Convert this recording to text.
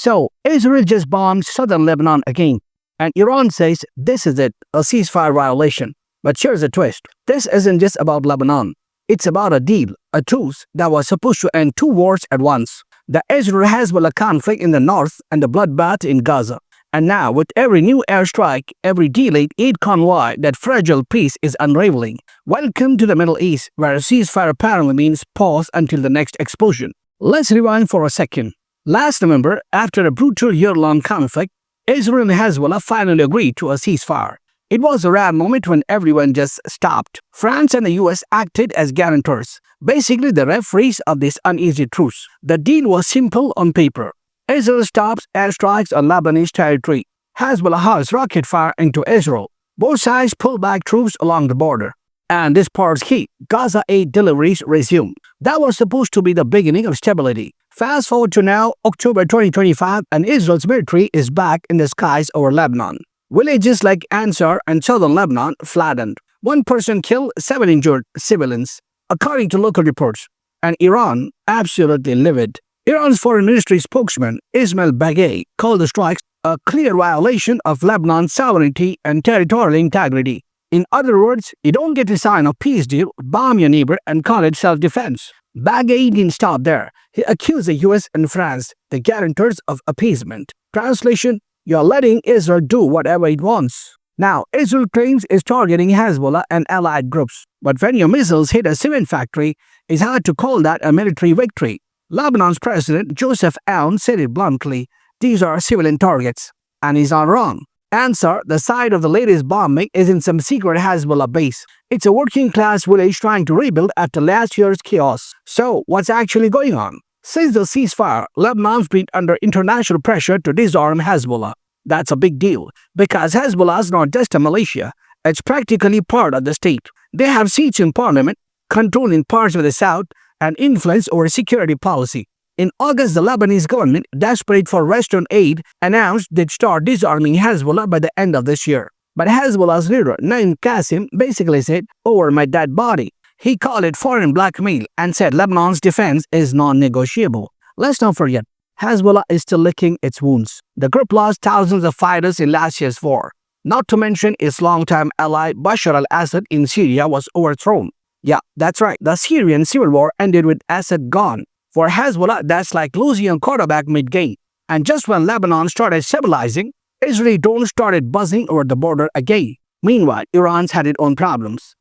So, Israel just bombed southern Lebanon again, and Iran says this is it, a ceasefire violation. But here's a twist. This isn't just about Lebanon. It's about a deal, a truce that was supposed to end two wars at once. The Israel-Hezbollah conflict in the north and the bloodbath in Gaza. And now, with every new airstrike, every delayed aid convoy, that fragile peace is unraveling. Welcome to the Middle East, where a ceasefire apparently means pause until the next explosion. Let's rewind for a second. Last November, after a brutal year-long conflict, Israel and Hezbollah finally agreed to a ceasefire. It was a rare moment when everyone just stopped. France and the US acted as guarantors, basically the referees of this uneasy truce. The deal was simple on paper. Israel stops airstrikes on Lebanese territory. Hezbollah hurls rocket fire into Israel. Both sides pull back troops along the border. And this part's key, Gaza aid deliveries resume. That was supposed to be the beginning of stability. Fast forward to now, October 2025, and Israel's military is back in the skies over Lebanon. Villages like Ansar and southern Lebanon flattened. 1 person killed, 7 injured civilians, according to local reports. And Iran, absolutely livid. Iran's foreign ministry spokesman, Ismail Baghei, called the strikes a clear violation of Lebanon's sovereignty and territorial integrity. In other words, you don't get to sign a peace deal, bomb your neighbor, and call it self-defense. Baghei didn't stop there. He accused the US and France, the guarantors of appeasement. Translation: you're letting Israel do whatever it wants. Now, Israel claims it's targeting Hezbollah and allied groups. But when your missiles hit a cement factory, it's hard to call that a military victory. Lebanon's president, Joseph Aoun, said it bluntly: these are civilian targets. And he's not wrong. Ansar, the site of the latest bombing, is in some secret Hezbollah base. It's a working-class village trying to rebuild after last year's chaos. So, what's actually going on? Since the ceasefire, Lebanon's been under international pressure to disarm Hezbollah. That's a big deal, because Hezbollah is not just a militia, it's practically part of the state. They have seats in parliament, control in parts of the south, and influence over security policy. In August, the Lebanese government, desperate for Western aid, announced they'd start disarming Hezbollah by the end of this year. But Hezbollah's leader, Naim Qassem, basically said, "over my dead body." He called it foreign blackmail and said Lebanon's defense is non-negotiable. Let's not forget, Hezbollah is still licking its wounds. The group lost thousands of fighters in last year's war. Not to mention its longtime ally Bashar al-Assad in Syria was overthrown. Yeah, that's right, the Syrian civil war ended with Assad gone. For Hezbollah, that's like losing a quarterback mid-game. And just when Lebanon started stabilizing, Israeli drones started buzzing over the border again. Meanwhile, Iran's had its own problems.